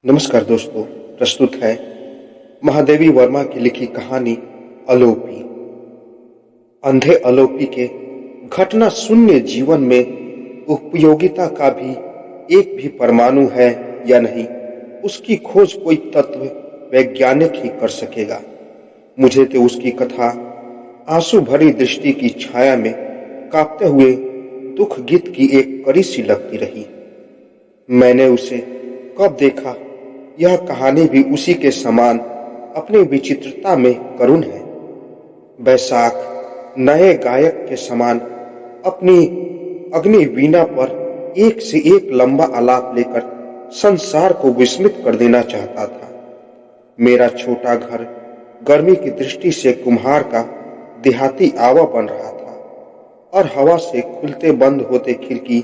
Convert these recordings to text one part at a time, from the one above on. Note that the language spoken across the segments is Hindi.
नमस्कार दोस्तों, प्रस्तुत है महादेवी वर्मा की लिखी कहानी अलोपी। अंधे अलोपी के घटना शून्य जीवन में उपयोगिता का भी एक भी परमाणु है या नहीं, उसकी खोज कोई तत्व वैज्ञानिक ही कर सकेगा। मुझे तो उसकी कथा आंसू भरी दृष्टि की छाया में कांपते हुए दुख गीत की एक कड़ी सी लगती रही। मैंने उसे कब देखा, यह कहानी भी उसी के समान अपनी विचित्रता में करुण है। बैसाख नए गायक के समान अपनी अग्नि वीणा पर एक से एक लंबा आलाप लेकर संसार को विस्मित कर देना चाहता था। मेरा छोटा घर गर्मी की दृष्टि से कुम्हार का देहाती आवा बन रहा था और हवा से खुलते बंद होते खिड़की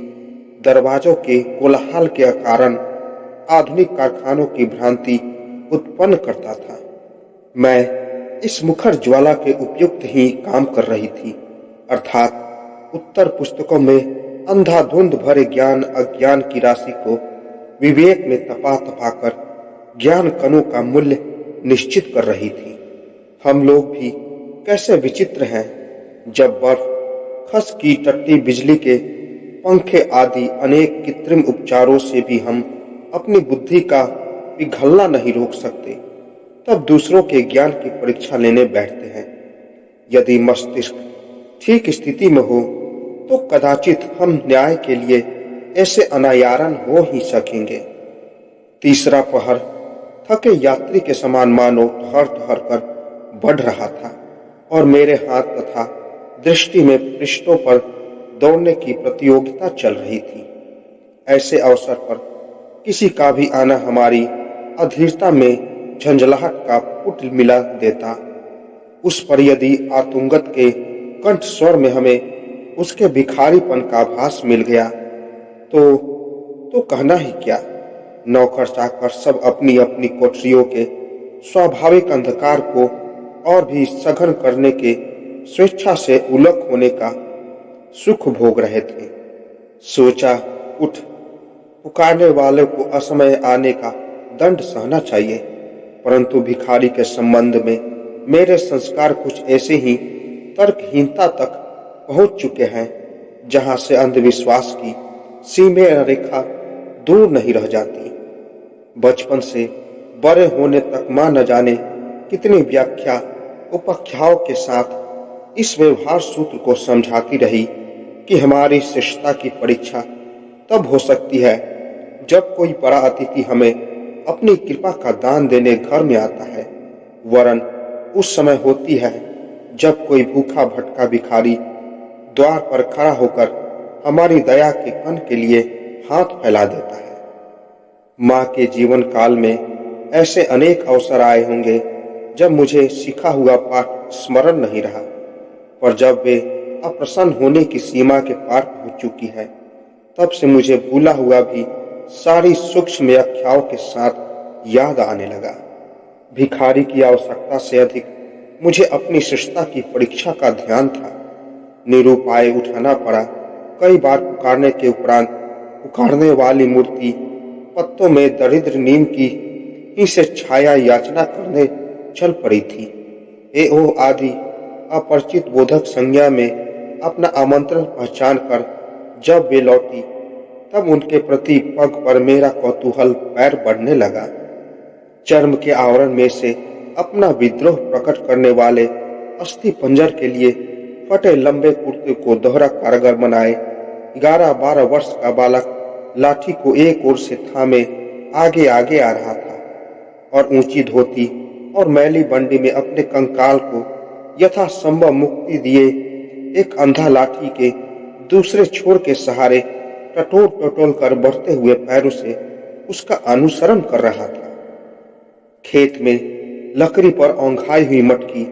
दरवाजों के कोलाहल के कारण आधुनिक कारखानों की भ्रांति उत्पन्न करता था। मैं इस मुखर ज्वाला के उपयुक्त ही काम कर रही थी, अर्थात उत्तर पुस्तकों में अंधाधुंध भरे ज्ञान अज्ञान की राशि को विवेक में तपा तपा कर ज्ञान कणों का मूल्य निश्चित कर रही थी। हम लोग भी कैसे विचित्र हैं, जब बर्फ, खस की टट्टी, बिजली के पंखे आदि अनेक कृत्रिम उपचारों से भी हम अपनी बुद्धि का पिघलना नहीं रोक सकते, तब दूसरों के ज्ञान की परीक्षा लेने बैठते हैं। यदि मस्तिष्क ठीक स्थिति में हो तो कदाचित हम न्याय के लिए ऐसे अनायारन हो ही सकेंगे। तीसरा पहर थके यात्री के समान मानो ठहर ठहर कर बढ़ रहा था और मेरे हाथ तथा दृष्टि में पृष्ठों पर दौड़ने की प्रतियोगिता चल रही थी। ऐसे अवसर पर किसी का भी आना हमारी अधीरता में झंझलाहट का पुट मिला देता। उस पर यदि आतुंगत के कंठ स्वर में हमें उसके भिखारीपन का आभास मिल गया तो कहना ही क्या। नौकर चाकर सब अपनी अपनी कोठरियों के स्वाभाविक अंधकार को और भी सघन करने के स्वेच्छा से उलट होने का सुख भोग रहे थे। सोचा, उठ, पुकारने वाले को असमय आने का दंड सहना चाहिए। परंतु भिखारी के संबंध में मेरे संस्कार कुछ ऐसे ही तर्कहीनता तक पहुंच चुके हैं जहां से अंधविश्वास की सीमा रेखा दूर नहीं रह जाती। बचपन से बड़े होने तक मां न जाने कितनी व्याख्या उपाख्याओं के साथ इस व्यवहार सूत्र को समझाती रही कि हमारी शिष्टता की परीक्षा तब हो सकती है जब कोई बड़ा अतिथि हमें अपनी कृपा का दान देने घर में आता है, वरन उस समय होती है जब कोई भूखा भटका भिखारी द्वार पर खड़ा होकर हमारी दया के कण के लिए हाथ फैला देता है। माँ के जीवन काल में ऐसे अनेक अवसर आए होंगे जब मुझे सीखा हुआ पाठ स्मरण नहीं रहा, पर जब वे अप्रसन्न होने की सीमा के पार पहुंच चुकी है, तब से मुझे भूला हुआ भी सारी सूक्ष्म व्याख्याओं के साथ याद आने लगा। भिखारी की आवश्यकता से अधिक मुझे अपनी शिष्टता की परीक्षा का ध्यान था। निरुपाय उठाना पड़ा। कई बार पुकारने के उपरांत पुकारने वाली मूर्ति पत्तों में दरिद्र नीम की ही से छाया याचना करने चल पड़ी थी। ए ओ आदि अपरिचित बोधक संज्ञा में अपना आमंत्रण पहचान कर जब वे लौटी, तब उनके प्रति पग पर मेरा कौतूहल पैर बढ़ने लगा। चर्म के आवरण में से अपना विद्रोह प्रकट करने वाले अस्थि पंजर के लिए फटे लंबे कुर्ते को दोहरा कारगर बनाए 11-12 वर्ष का बालक लाठी को एक ओर से थामे आगे आगे आ रहा था और ऊंची धोती और मैली बंडी में अपने कंकाल को यथासंभव मुक्ति दिए एक अंधा लाठी के दूसरे छोर के सहारे टटोल टटोल कर बढ़ते हुए पैरों से उसका अनुसरण कर रहा था। खेत में लकड़ी पर औंघाई हुई मटकी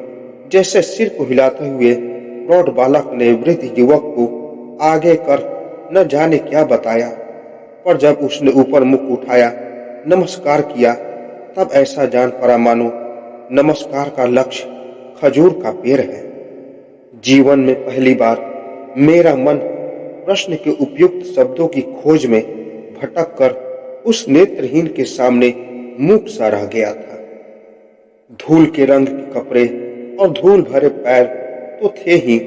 जैसे सिर को हिलाते हुए प्रौढ़ बालक ने वृद्ध युवक को आगे कर न जाने क्या बताया, पर जब उसने ऊपर मुख उठाया, नमस्कार किया, तब ऐसा जान पड़ा मानो नमस्कार का लक्ष्य खजूर का पेड़ है। जीवन में पहली बार मेरा मन प्रश्न के उपयुक्त शब्दों की खोज में भटक कर उस नेत्रहीन के सामने मूक सा रह गया था। धूल के रंग के कपड़े और धूल भरे पैर तो थे ही,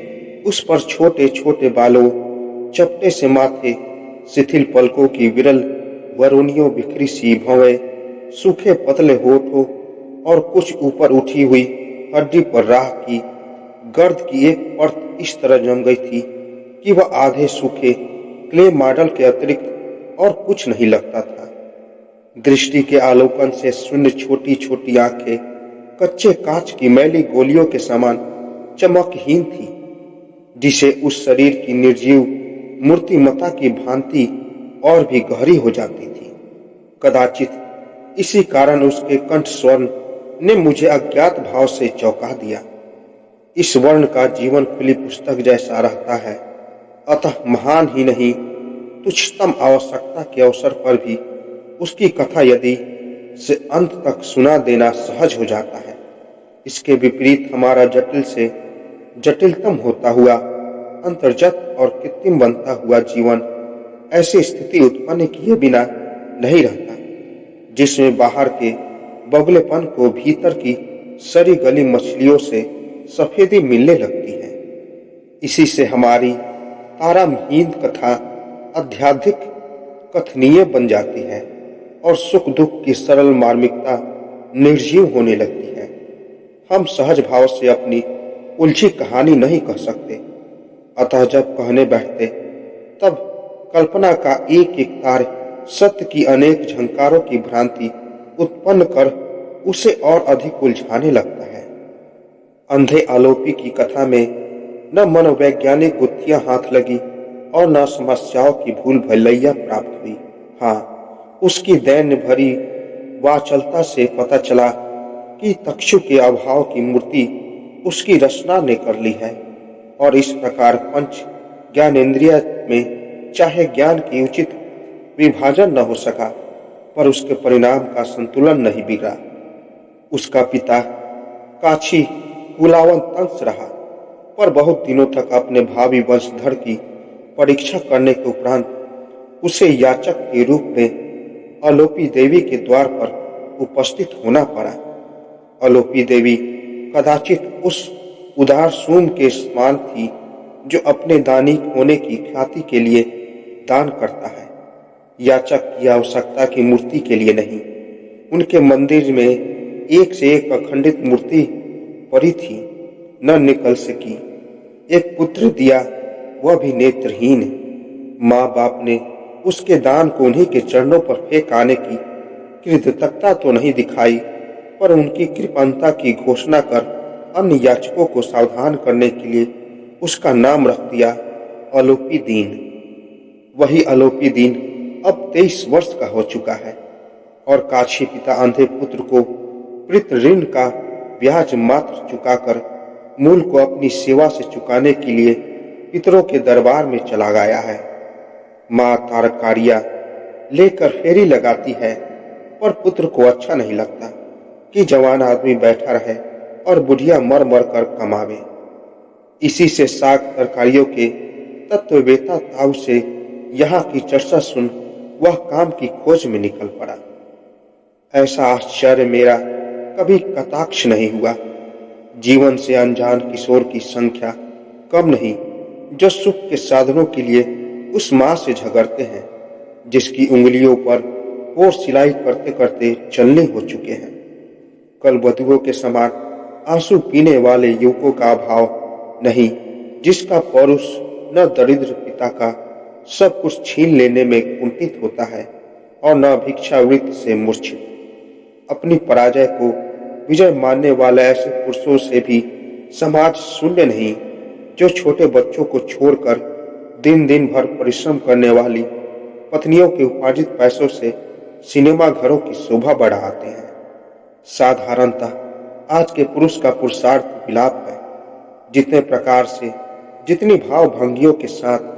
उस पर छोटे छोटे बालों, चपटे से माथे, शिथिल पलकों की विरल बरूनियों, बिखरी सी भौवें, सूखे पतले होठों और कुछ ऊपर उठी हुई हड्डी पर राह की गर्द की एक परत इस तरह जम गई थी कि वह आधे सूखे क्ले मॉडल के अतिरिक्त और कुछ नहीं लगता था। दृष्टि के आलोकन से शून्य छोटी छोटी आंखें कच्चे कांच की मैली गोलियों के समान चमकहीन थी, जिसे उस शरीर की निर्जीव मूर्तिमता की भांति और भी गहरी हो जाती थी। कदाचित इसी कारण उसके कंठ स्वर्ण ने मुझे अज्ञात भाव से चौंका दिया। इस वर्ण का जीवन खुली पुस्तक जैसा रहता है, अतः महान ही नहीं, तुच्छतम आवश्यकता के अवसर पर भी उसकी कथा यदि से अंत तक सुना देना सहज हो जाता है। इसके विपरीत हमारा जटिल से जटिलतम होता हुआ, अंतर्गत और कृत्रिम बनता हुआ जीवन ऐसी स्थिति उत्पन्न किए बिना नहीं रहता, जिसमें बाहर के बगलेपन को भीतर की सड़ी गली मछलियों से सफेदी मिलने लगती है। इसी से हमारी तारामहीन कथा आध्यात्मिक कथनीय बन जाती है और सुख दुख की सरल मार्मिकता निर्जीव होने लगती है। हम सहज भाव से अपनी उलझी कहानी नहीं कह सकते, अतः जब कहने बैठते तब कल्पना का एक एक तार सत्य की अनेक झंकारों की भ्रांति उत्पन्न कर उसे और अधिक उलझाने लगता है। अंधे आलोपी की कथा में न मनोवैज्ञानिक गुत्थियां हाथ लगी और न समस्याओं की भूल भलैया प्राप्त हुई। हाँ, उसकी दैन्य भरी वाचलता से पता चला कि तक्षु के अभाव की मूर्ति उसकी रचना ने कर ली है, और इस प्रकार पंच ज्ञानेन्द्रिय में चाहे ज्ञान की उचित विभाजन न हो सका, पर उसके परिणाम का संतुलन नहीं बिगड़ा। उसका पिता काछी कुलावंत अंश रहा, पर बहुत दिनों तक अपने भावी वंशधर की परीक्षा करने के उपरांत उसे याचक के रूप में अलोपी देवी के द्वार पर उपस्थित होना पड़ा। अलोपी देवी कदाचित उस उदार सूम के समान थी जो अपने दानी होने की ख्याति के लिए दान करता है, याचक की आवश्यकता की मूर्ति के लिए नहीं। उनके मंदिर में एक से एक अखंडित मूर्ति पड़ी थी, न निकल सकी। एक पुत्र दिया, वह भी नेत्रहीन। माँ बाप ने उसके दान को उन्हीं के चरणों पर फेंक आने की कृतज्ञता तो नहीं दिखाई, पर उनकी कृपणता की घोषणा कर अन्य याचकों को सावधान करने के लिए उसका नाम रख दिया अलोपी दीन। वही अलोपी दीन अब 23 वर्ष का हो चुका है, और काछी पिता अंधे पुत्र को प्रीत ऋण का ब्याज मात्र चुकाकर मूल को अपनी सेवा से चुकाने के लिए पितरों के दरबार में चला गया है। माँ तारकारिया लेकर फेरी लगाती है, पर पुत्र को अच्छा नहीं लगता कि जवान आदमी बैठा रहे और बुढ़िया मर मर कर कमावे। इसी से साग तरकारियों के तत्ववेता ताऊ से यहाँ की चर्चा सुन वह काम की खोज में निकल पड़ा। ऐसा आश्चर्य मेरा कभी कटाक्ष नहीं हुआ। जीवन से अनजान किशोर की संख्या कम नहीं जो सुख के साधनों के लिए उस माँ से झगड़ते हैं जिसकी उंगलियों पर और सिलाई करते करते चलने हो चुके हैं। कल वधुओं के समान आंसू पीने वाले युवकों का अभाव नहीं, जिसका पौरुष न दरिद्र पिता का सब कुछ छीन लेने में कुंठित होता है और न भिक्षावृत्ति से मूर्छित। अपनी पराजय को विजय मानने वाले ऐसे पुरुषों से भी समाज शून्य नहीं जो छोटे बच्चों को छोड़कर दिन दिन भर परिश्रम करने वाली पत्नियों के उपार्जित पैसों से सिनेमा घरों की शोभा बढ़ाते हैं। साधारणतः आज के पुरुष का पुरुषार्थ विलाप है। जितने प्रकार से, जितनी भाव भंगियों के साथ,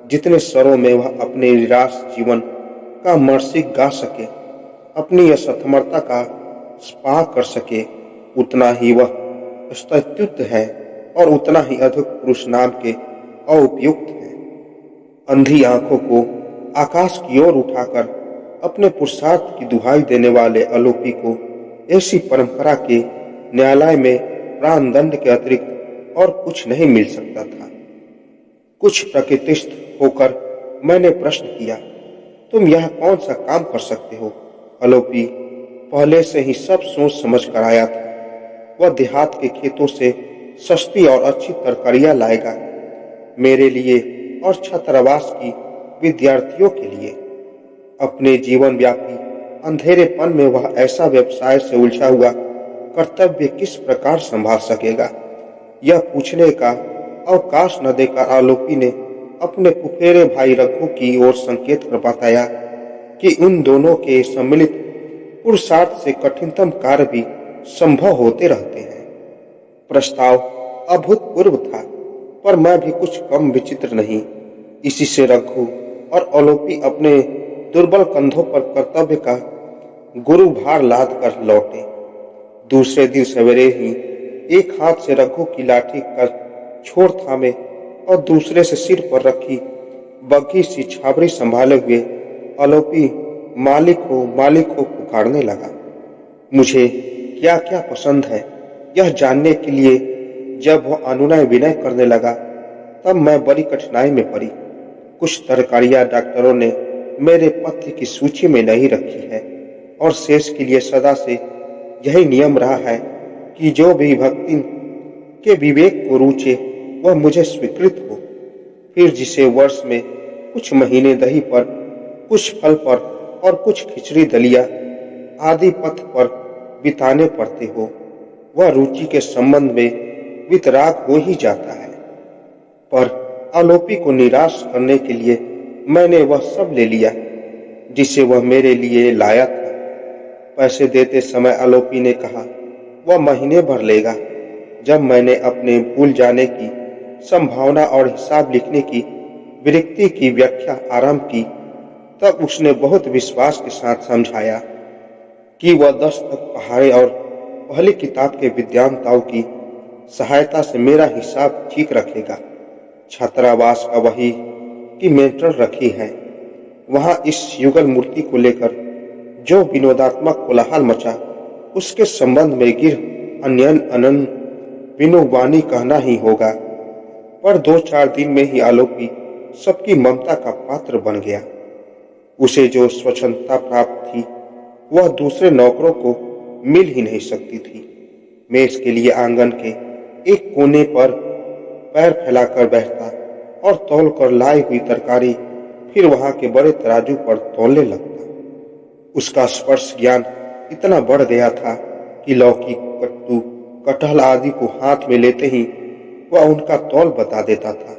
जितने स्वरों में वह अपने निराश जीवन का मर्सिक गा सके, अपनी असमर्थता का स्पा कर सके, उतना ही वह स्तुत्य है और उतना ही अधिक पुरुष नाम के अउपयुक्त है। अंधी आंखों को आकाश की ओर उठाकर अपने पुरुषार्थ की दुहाई देने वाले आलोपी को ऐसी परंपरा के न्यायालय में प्राणदंड के अतिरिक्त और कुछ नहीं मिल सकता था। कुछ प्रकृतिस्थ होकर मैंने प्रश्न किया, तुम यह कौन सा काम कर सकते हो? आलोपी पहले से ही सब सोच समझ कर आया था। वह देहात के खेतों से सस्ती और अच्छी तरकारियां लाएगा, मेरे लिए और छात्रावास की विद्यार्थियों के लिए। अपने जीवन व्यापी अंधेरेपन में वह ऐसा व्यवसाय से उलझा हुआ कर्तव्य किस प्रकार संभाल सकेगा? यह पूछने का अवकाश न देकर आलोपी ने अपने फुफेरे भाई रघु की ओर संकेत कर बताया कि उन दोनों के सम्मिलित पुरुषार्थ से कठिनतम कार्य भी संभव होते रहते हैं। प्रस्ताव अभूतपूर्व था, पर मैं भी कुछ कम विचित्र नहीं। इसी से रघु और आलोपी अपने दुर्बल कंधों पर कर्तव्य का गुरुभार लाद कर लौटे। दूसरे दिन सवेरे ही एक हाथ से रघु की लाठी का छोर थामे और दूसरे से सिर पर रखी बग्घी सी छाबड़ी संभाले हुए आलोपी मालिक हो पुकारने लगा। मुझे क्या क्या पसंद है यह जानने के लिए जब वह अनुनय विनय करने लगा, तब मैं बड़ी कठिनाई में पड़ी। कुछ तरकारियां डॉक्टरों ने मेरे पथ्य की सूची में नहीं रखी है और शेष के लिए सदा से यही नियम रहा है कि जो भी भक्ति के विवेक को रुचे वह मुझे स्वीकृत हो। फिर जिसे वर्ष में कुछ महीने दही पर, कुछ फल पर और कुछ खिचड़ी दलिया आदि पथ पर बिताने पड़ते हो, वह रुचि के संबंध में वितराग हो ही जाता है। पर आलोपी को निराश करने के लिए मैंने वह सब ले लिया जिसे वह मेरे लिए लाया था। पैसे देते समय आलोपी ने कहा वह महीने भर लेगा। जब मैंने अपने भूल जाने की संभावना और हिसाब लिखने की विरक्ति की व्याख्या आरंभ की, तब उसने बहुत विश्वास के साथ समझाया कि वह 10 तक पहाड़े और पहली किताब के विद्वानताओं की सहायता से मेरा हिसाब ठीक रखेगा। छात्रावास का वही की मेंटर रखी है। वहां इस युगल मूर्ति को लेकर जो विनोदात्मक कोलाहल मचा, उसके संबंध में गिर अन्यन अनंत विनोबानी कहना ही होगा। पर 2-4 दिन में ही आलोपी सबकी ममता का पात्र बन गया। उसे जो स्वच्छंदता प्राप्त थी वह दूसरे नौकरों को मिल ही नहीं सकती थी। मैं इसके लिए आंगन के एक कोने पर पैर फैलाकर बैठता और तौल कर लाई हुई तरकारी फिर वहां के बड़े तराजू पर तौलने लगता। उसका स्पर्श ज्ञान इतना बढ़ गया था कि लौकी, कट्टू, कटहल आदि को हाथ में लेते ही वह उनका तौल बता देता था।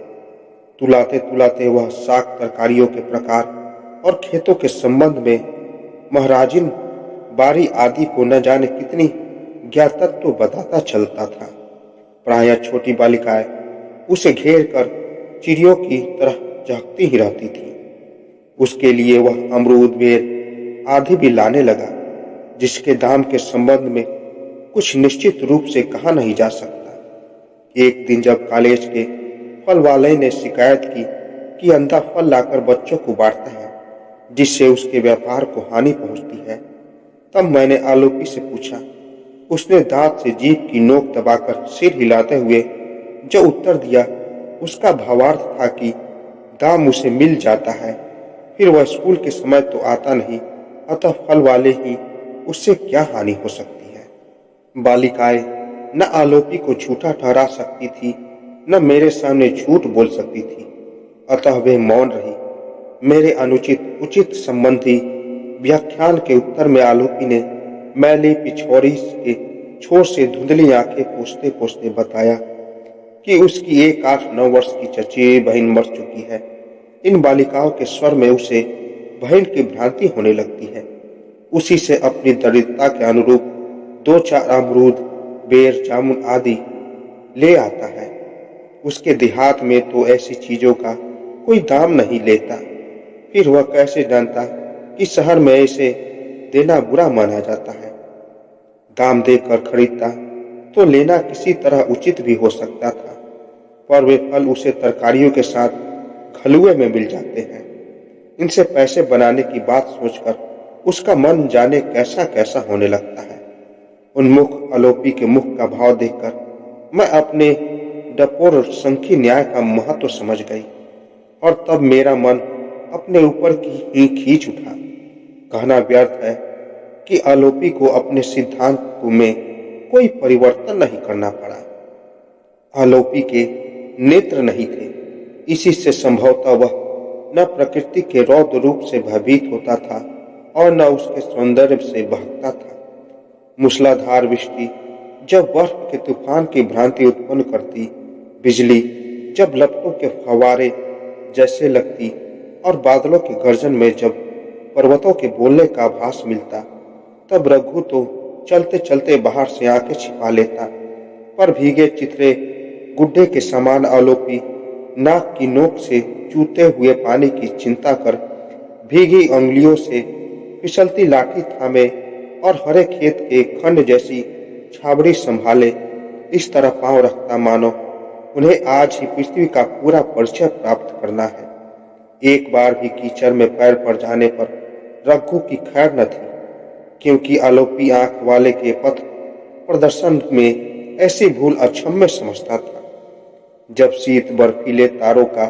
तुलाते तुलाते वह साग तरकारियों के प्रकार और खेतों के संबंध में महाराजिन बारी आदि को न जाने कितनी ज्ञातत्व बताता चलता था। प्रायः छोटी बालिकाएं उसे घेर कर चिड़ियों की तरह झांकती ही रहती थी। उसके लिए वह अमरूद, बेर आदि भी लाने लगा, जिसके दाम के संबंध में कुछ निश्चित रूप से कहा नहीं जा सकता। एक दिन जब कॉलेज के फल वाले ने शिकायत की कि अंधा फल लाकर बच्चों को बांटता है जिससे उसके व्यापार को हानि पहुंचती है, तब मैंने आलोपी से पूछा। उसने दांत से जीभ की नोक दबाकर सिर हिलाते हुए जो उत्तर दिया उसका भावार्थ था कि दाम उसे मिल जाता है, फिर वह स्कूल के समय तो आता नहीं, अतः फल वाले ही उससे क्या हानि हो सकती है। बालिकाएं न आलोपी को झूठा ठहरा सकती थी न मेरे सामने झूठ बोल सकती थी, अतः वे मौन रही। मेरे अनुचित उचित संबंधी व्याख्यान के उत्तर में आलोपी ने मैली पिछौरी के छोर से धुंधली आंखें पोंछते पोंछते बताया कि उसकी 1-8-9 वर्ष की चचेरी बहन मर चुकी है। इन बालिकाओं के स्वर में उसे बहन की भ्रांति होने लगती है। उसी से अपनी दरिद्रता के अनुरूप 2-4 अमरूद, बेर, जामुन आदि ले आता है। उसके देहात में तो ऐसी चीजों का कोई दाम नहीं लेता। फिर वह कैसे जानता कि शहर में इसे देना बुरा माना जाता है। दाम देकर खरीदता तो लेना किसी तरह उचित भी हो सकता था, पर वे फल उसे तरकारियों के साथ घलुए में मिल जाते हैं। इनसे पैसे बनाने की बात सोचकर उसका मन जाने कैसा कैसा होने लगता है। उन्मुख आलोपी के मुख का भाव देखकर मैं अपने डपोर संखी न्याय का महत्व समझ गई और तब मेरा मन अपने ऊपर की ही खींच उठा। कहना व्यर्थ है कि आलोपी को अपने सिद्धांत में कोई परिवर्तन नहीं करना पड़ा। आलोपी के नेत्र नहीं थे, इसी से संभवतः वह न प्रकृति के रौद्र रूप से भयभीत होता था और न उसके सौंदर्य से बहकता था। मूसलाधार वृष्टि जब बर्फ के तूफान की भ्रांति उत्पन्न करती, बिजली जब लपटों के फव्वारे जैसे लगती और बादलों की गर्जन में जब पर्वतों के बोलने का आभास मिलता, तब रघु तो चलते चलते बाहर से आंखें छिपा लेता, पर भीगे चित्रे गुड्डे के समान आलोपी नाक की नोक से चूते हुए पानी की चिंता कर भीगी अंगुलियों से फिसलती लाठी थामे और हरे खेत के खंड जैसी छावड़ी संभाले इस तरह पांव रखता मानो उन्हें आज ही पृथ्वी का पूरा परिचय प्राप्त करना है। एक बार भी कीचड़ में पैर पड़ जाने पर रघु की खैर न थी, क्योंकि आलोपी आंख वाले के पथ प्रदर्शन में ऐसी भूल अक्षम्य समझता था। जब शीत बर्फीले तारों का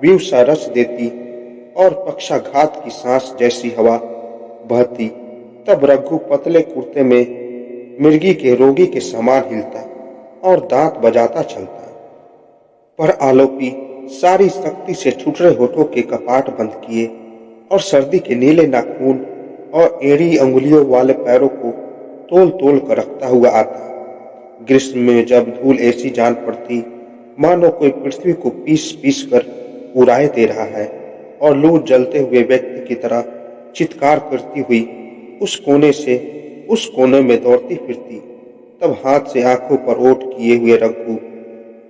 व्यू सा रच देती और पक्षाघात की सांस जैसी हवा बहती, तब रघु पतले कुर्ते में मिर्गी के रोगी के समान हिलता और दांत बजाता चलता। पर आलोपी सारी शक्ति से ठुठरे होठों के कपाट बंद किए और सर्दी के नीले नाखून और एड़ी अंगुलियों वाले पैरों को तोल तोल कर रखता हुआ आता। ग्रीष्म में जब धूल ऐसी जान पड़ती मानो कोई पृथ्वी को पीस पीस कर उड़ाए दे रहा है और लू जलते हुए व्यक्ति की तरह चित्कार करती हुई उस कोने से उस कोने में दौड़ती फिरती, तब हाथ से आंखों पर ओट किए हुए रघु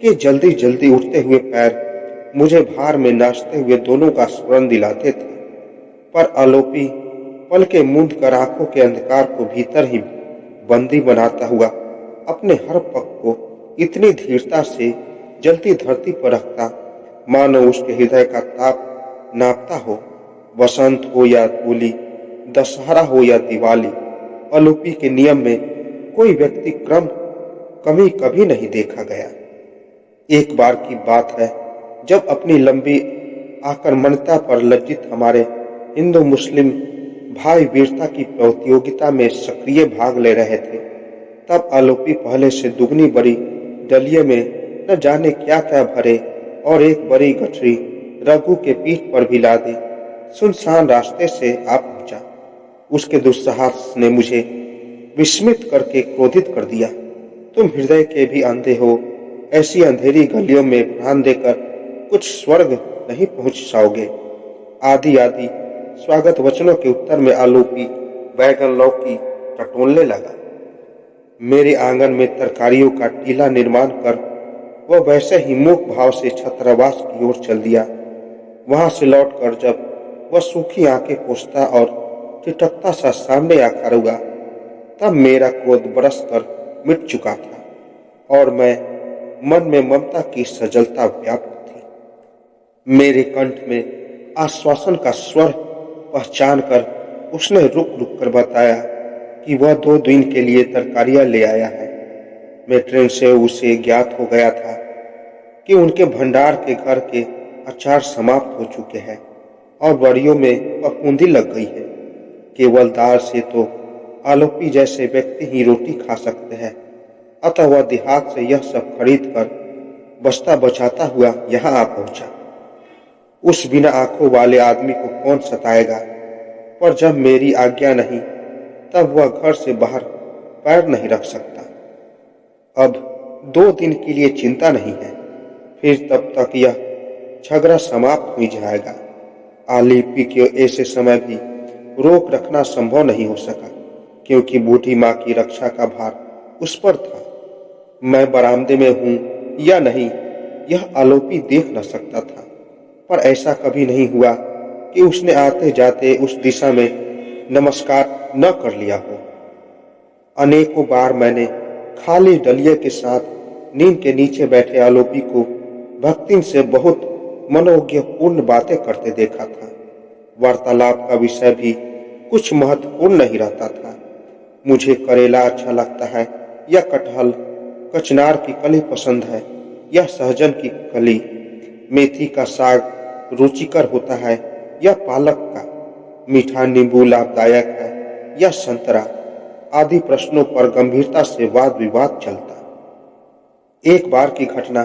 के जल्दी जल्दी उठते हुए पैर मुझे भार में नाचते हुए दोनों का स्मरण दिलाते थे। पर आलोपी पल के मूंद कर आंखों के अंधकार को भीतर ही बंदी बनाता हुआ अपने हर पग को इतनी धीरता से जलती धरती पर रखता मानो उसके हृदय का ताप नापता हो। वसंत हो या होली, दशहरा हो या दिवाली, आलोपी के नियम में कोई व्यक्ति क्रम कमी कभी नहीं देखा गया। एक बार की बात है, जब अपनी लंबी आक्रमणता पर लज्जित हमारे हिंदू मुस्लिम भाई वीरता की प्रतियोगिता में सक्रिय भाग ले रहे थे, तब आलोपी पहले से दुगनी बड़ी डलिये में न जाने क्या क्या भरे और एक बड़ी गठरी रघु के पीठ पर भी लादे सुनसान रास्ते से आ पहुंचा। उसके दुस्साहस ने मुझे विस्मित करके क्रोधित कर दिया। तुम हृदय के भी अंधे हो, ऐसी अंधेरी गलियों में प्राण देकर कुछ स्वर्ग नहीं पहुंच जाओगे। आदि आदि स्वागत वचनों के उत्तर में आलोपी बैगन लौकी टटोलने लगा। मेरे आंगन में तरकारियों का टीला निर्माण कर वह वैसे ही मूक भाव से छात्रावास की ओर चल दिया। वहां से लौटकर जब वह सूखी आंखें पोंछता और टिटकता सा सामने आकर हुआ, तब मेरा क्रोध बरस कर मिट चुका था और मैं मन में ममता की सजलता व्याप्त थी। मेरे कंठ में आश्वासन का स्वर पहचान कर उसने रुक रुक कर बताया कि वह 2 दिन के लिए तरकारियां ले आया है। मैं ट्रेन से उसे ज्ञात हो गया था कि उनके भंडार के घर के अचार समाप्त हो चुके हैं और बड़ियों में फफूंदी लग गई है। केवल दाल से तो आलोपी जैसे व्यक्ति ही रोटी खा सकते हैं, अतः वह देहात से यह सब खरीद कर बचता बचाता हुआ यहाँ आ पहुंचा। उस बिना आंखों वाले आदमी को कौन सताएगा, पर जब मेरी आज्ञा नहीं तब वह घर से बाहर पैर नहीं रख सकता। अब 2 दिन के लिए चिंता नहीं है, फिर तब तक यह झगड़ा समाप्त हो जाएगा। आलोपी के ऐसे समय भी रोक रखना संभव नहीं हो सका, क्योंकि बूढ़ी माँ की रक्षा का भार उस पर था। मैं बरामदे में हूं या नहीं यह आलोपी देख न सकता था, पर ऐसा कभी नहीं हुआ कि उसने आते जाते उस दिशा में नमस्कार न कर लिया हो। अनेकों बार मैंने खाली डलिये के साथ नींद के नीचे बैठे आलोपी को भक्ति से बहुत मनोज्ञपूर्ण बातें करते देखा था। वार्तालाप का विषय भी कुछ महत्वपूर्ण नहीं रहता था। मुझे करेला अच्छा लगता है या कटहल, कचनार की कली पसंद है या सहजन की कली, मेथी का साग रुचिकर होता है या पालक का, मीठा नींबू लाभदायक है या संतरा, आदि प्रश्नों पर गंभीरता से वाद विवाद चलता। एक बार की घटना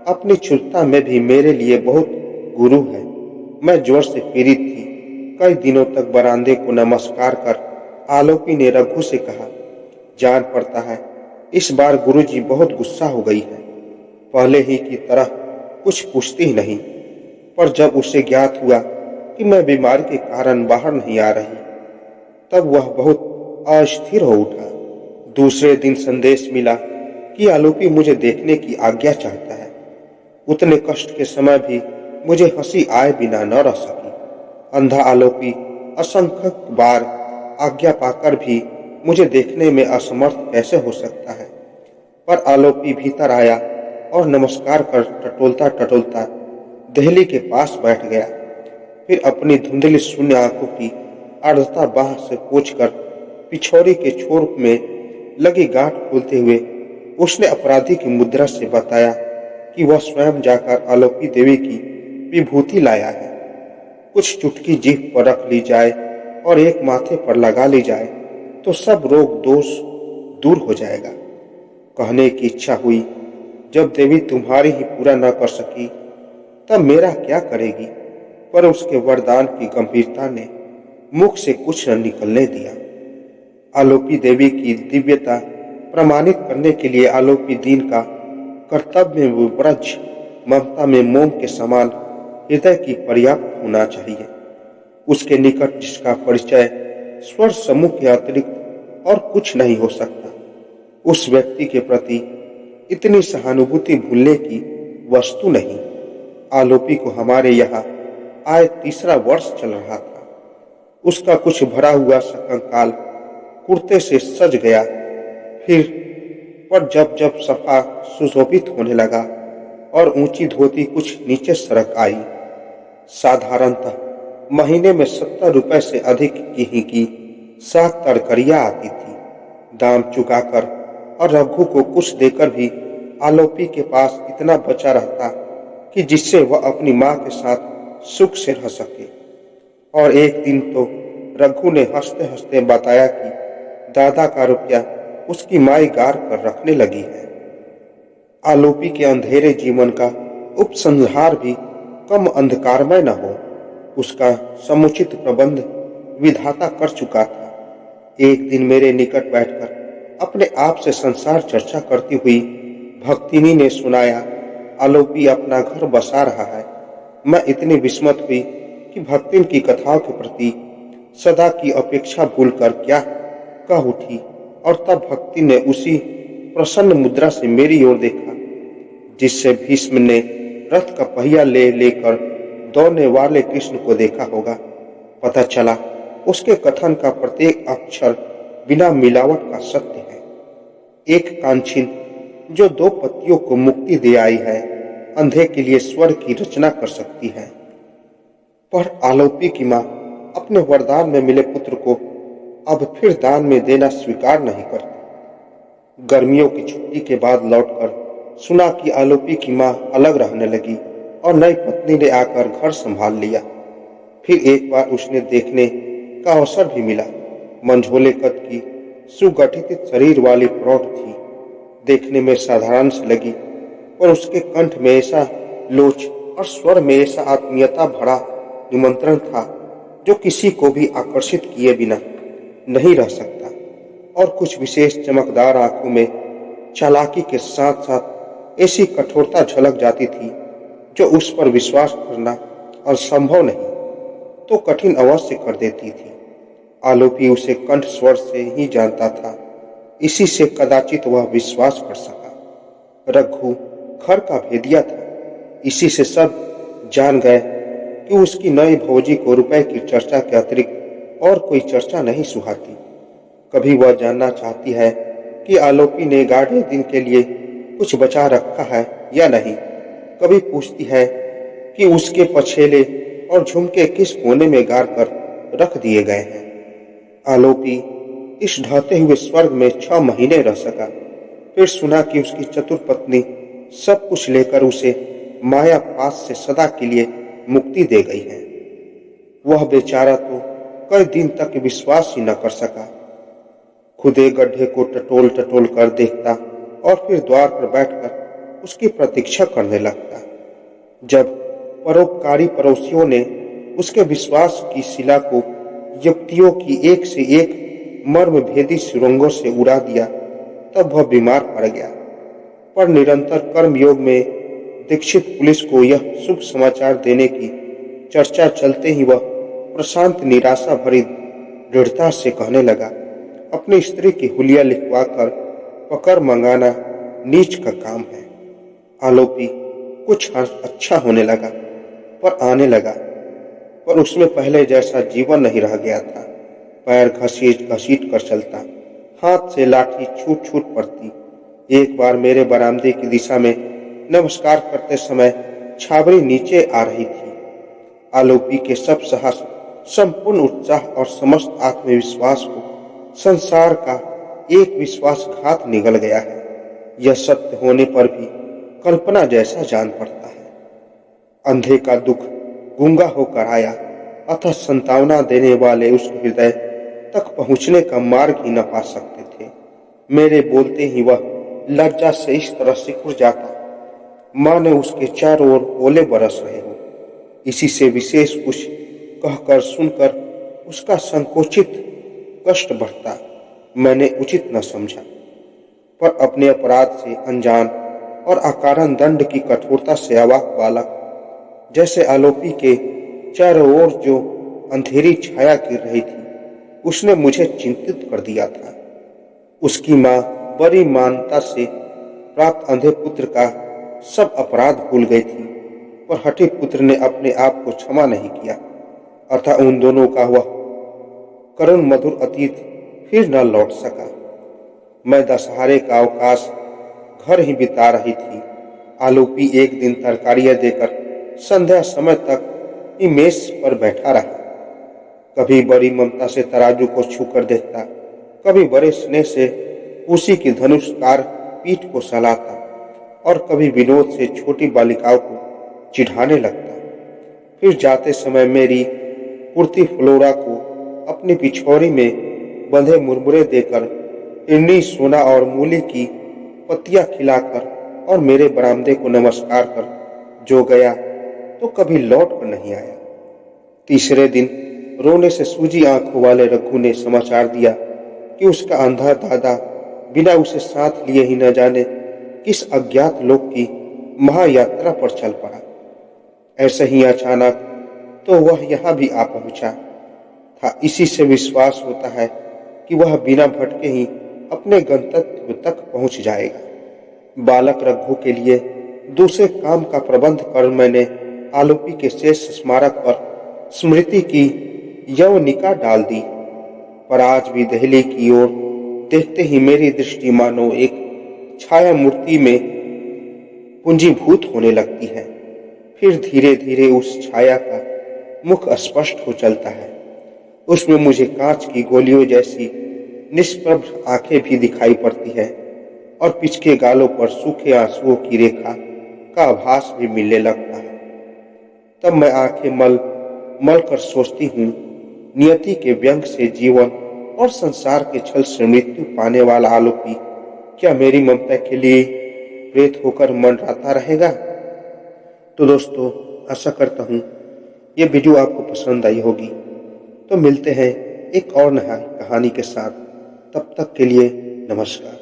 अपनी क्षुद्रता में भी मेरे लिए बहुत गुरु है। मैं जोर से पीड़ित थी। कई दिनों तक बरामदे को नमस्कार कर आलोपी ने रघु से कहा, जान पड़ता है इस बार गुरुजी बहुत गुस्सा हो गई है। पहले ही की तरह कुछ पूछती ही नहीं, पर जब उसे ज्ञात हुआ कि मैं बीमारी के कारण बाहर नहीं आ रही, तब वह बहुत अस्थिर हो उठा। दूसरे दिन संदेश मिला कि आलोपी मुझे देखने की आज्ञा चाहता है। उतने कष्ट के समय भी मुझे हंसी आए बिना न रह सकी। अंधा आलोपी असंख्य बार आज्ञा पाकर भी मुझे देखने में असमर्थ कैसे हो सकता है। पर आलोपी भीतर आया और नमस्कार कर टटोलता टटोलता दहली के पास बैठ गया। फिर अपनी धुंधली शून्य आंखों की आर्द्रता बाह से पोंछकर पिछौरी के छोर में लगी गांठ खोलते हुए उसने अपराधी की मुद्रा से बताया कि वह स्वयं जाकर आलोपी देवी की विभूति लाया है। कुछ चुटकी जीभ पर रख ली जाए और एक माथे पर लगा ली जाए तो सब रोग दोष दूर हो जाएगा। कहने की इच्छा हुई, जब देवी तुम्हारी ही पूरा न कर सकी तब मेरा क्या करेगी। पर उसके वरदान की गंभीरता ने मुख से कुछ न निकलने दिया। आलोपी देवी की दिव्यता प्रमाणित करने के लिए आलोपी दीन का कर्तव्य में विव्रज ममता में मोम के समान हृदय की पर्याप्त होना चाहिए। उसके निकट जिसका परिचय स्वर समूह के अतिरिक्त और कुछ नहीं हो सकता, उस व्यक्ति के प्रति इतनी सहानुभूति भूलने की वस्तु नहीं। आलोपी को हमारे यहाँ आए तीसरा वर्ष चल रहा था। उसका कुछ भरा हुआ कंकाल कुर्ते से सज गया। फिर पर जब जब सफा सुशोभित होने लगा और ऊंची धोती कुछ नीचे सरक आई, साधारणतः महीने में 70 रुपए से अधिक की साख तरकरियां आती थी। दाम चुकाकर और रघु को कुछ देकर भी आलोपी के पास इतना बचा रहता कि जिससे वह अपनी मां के साथ सुख से रह सके। और एक दिन तो रघु ने हंसते हंसते बताया कि दादा का रुपया उसकी माई गार कर रखने लगी है। आलोपी के अंधेरे जीवन का उपसंहार भी कम अंधकारमय न हो, उसका समुचित प्रबंध विधाता कर चुका था। एक दिन मेरे निकट बैठकर अपने आप से संसार चर्चा करती हुई भक्तिनी ने सुनाया, आलोपी अपना घर बसा रहा है। मैं इतनी विस्मत हुई कि भक्तिन की कथाओं के प्रति सदा की अपेक्षा भूलकर क्या कह उठी। और तब भक्ति ने उसी प्रसन्न मुद्रा से मेरी ओर देखा जिससे भीष्म ने रथ का पहिया ले लेकर दौड़ने वाले कृष्ण को देखा होगा। पता चला उसके कथन का प्रत्येक अक्षर बिना मिलावट का सत्य है। एक कांचीन जो 2 पतियों को मुक्ति दे आई है, अंधे के लिए स्वर की रचना कर सकती है। पर आलोपी की मां अपने वरदान में मिले पुत्र को अब फिर दान में देना स्वीकार नहीं करती। गर्मियों की छुट्टी के बाद लौटकर सुना कि आलोपी की मां अलग रहने लगी और नई पत्नी ने आकर घर संभाल लिया। फिर एक बार उसने देखने का अवसर भी मिला। मंझोले कद की सुगठित शरीर वाली प्रौढ़ थी। देखने में साधारण सी लगी, पर उसके कंठ में ऐसा लोच और स्वर में ऐसा आत्मीयता भरा निमंत्रण था जो किसी को भी आकर्षित किए बिना नहीं रह सकता। और कुछ विशेष चमकदार आंखों में चालाकी के साथ साथ ऐसी कठोरता झलक जाती थी जो उस पर विश्वास करना असंभव नहीं तो कठिन अवश्य कर देती थी। आलोपी उसे कंठ स्वर से ही जानता था, इसी से कदाचित वह विश्वास कर सका। रघु घर का भेदिया था। इसी से सब जान गए कि उसकी नई भौजी को रुपए की चर्चा के अतिरिक्त और कोई चर्चा नहीं सुहाती। कभी वह जानना चाहती है कि आलोपी ने गाढ़े दिन के लिए कुछ बचा रखा है या नहीं। कभी पूछती है कि उसके पछेले और झुमके किस कोने में गाड़ कर रख दिए गए हैं। आलोपी इस ढहते हुए स्वर्ग में 6 महीने रह सका। फिर सुना कि उसकी चतुर पत्नी सब कुछ लेकर उसे माया पास से सदा के लिए मुक्ति दे गई है। वह बेचारा तो कई दिन तक विश्वास ही न कर सका। खुदे गड्ढे को टटोल टटोल कर देखता और फिर द्वार पर बैठकर उसकी प्रतीक्षा करने लगता। जब परोपकारी पड़ोसियों ने उसके विश्वास की शिला को युक्तियों की एक से एक मर्म भेदी सुरंगों से उड़ा दिया, तब वह बीमार पड़ गया। पर निरंतर कर्मयोग में दीक्षित पुलिस को यह शुभ समाचार देने की चर्चा चलते ही वह प्रशांत निराशा भरी दृढ़ता से कहने लगा, अपनी स्त्री की हुलिया लिखवाकर पकड़ मंगाना नीच का काम है। आलोपी कुछ अच्छा होने लगा, पर आने लगा, पर उसमें पहले जैसा जीवन नहीं रह गया था। पैर घसीट घसीट कर चलता, हाथ से लाठी छूट छूट पड़ती। एक बार मेरे बरामदे की दिशा में नमस्कार करते समय छाबड़ी नीचे आ रही थी। आलोपी के सब साहस, संपूर्ण उत्साह और समस्त आत्मविश्वास को संसार का एक विश्वासघात निगल गया है। यह सत्य होने पर भी कल्पना जैसा जान पड़ता है। अंधे का दुख गूंगा होकर आया, अतः संतावना देने वाले उस हृदय तक पहुंचने का मार्ग ही न पा सकते थे। मेरे बोलते ही वह लज्जा से इस तरह सिकुड़ जाता, मानो उसके चारों ओर ओले बरस रहे हो। इसी से विशेष कुछ कहकर सुनकर उसका संकोचित कष्ट बढ़ता। मैंने उचित न समझा, पर अपने अपराध से अनजान और अकारण दंड की कठोरता से अवाक बालक जैसे आलोपी के चारों ओर जो अंधेरी छाया गिर रही थी, उसने मुझे चिंतित कर दिया था। उसकी माँ बड़ी मानता से प्राप्त अंधे पुत्र का सब अपराध भूल गई थी, पर हठी पुत्र ने अपने आप को क्षमा नहीं किया, अतः उन दोनों का वह करुण मधुर अतीत फिर न लौट सका। मैं दशहरे का अवकाश घर ही बिता रही थी। आलोपी एक दिन तरकारियां देकर संध्या समय तक ही मेज पर बैठा रहा। कभी बड़ी ममता से तराजू को छूकर देखता, कभी बड़े स्नेह से उसी की धनुषकार पीठ को सहलाता और कभी विनोद से छोटी बालिकाओं को चिढ़ाने लगता। फिर जाते समय मेरी कुर्ती फ्लोरा को अपनी पिछौरी में बंधे मुरमुरे देकर, इन्नी सोना और मूली की पत्तियां खिलाकर और मेरे बरामदे को नमस्कार कर जो गया तो कभी लौट कर नहीं आया। तीसरे दिन रोने से सूजी आंखों वाले रघु ने समाचार दिया कि उसका अंधा दादा बिना उसे साथ लिए ही न जाने किस अज्ञात लोक की महायात्रा पर चल पड़ा। ऐसे ही अचानक तो वह यहाँ भी आ पहुंचा था। इसी से विश्वास होता है कि वह बिना भटके ही अपने गंतव्य तक पहुंच जाएगा। बालक रघु के लिए दूसरे काम का प्रबंध कर मैंने आलोपी के शेष स्मारक पर स्मृति की यवनिका डाल दी, पर आज भी दहली की ओर देखते ही मेरी दृष्टि मानो एक छाया मूर्ति में पुंजीभूत होने लगती है। फिर धीरे धीरे उस छाया का मुख स्पष्ट हो चलता है। उसमें मुझे कांच की गोलियों जैसी निष्प्रभ आंखें भी दिखाई पड़ती है और पिचके गालों पर सूखे आंसुओं की रेखा का आभास भी मिलने लगता है। तब मैं आंखें मल मल कर सोचती हूँ, नियति के व्यंग से जीवन और संसार के छल से मृत्यु पाने वाला आलोपी क्या मेरी ममता के लिए प्रेत होकर मंडराता रहेगा। तो दोस्तों, आशा करता हूँ ये वीडियो आपको पसंद आई होगी। तो मिलते हैं एक और नई कहानी के साथ। तब तक के लिए नमस्कार।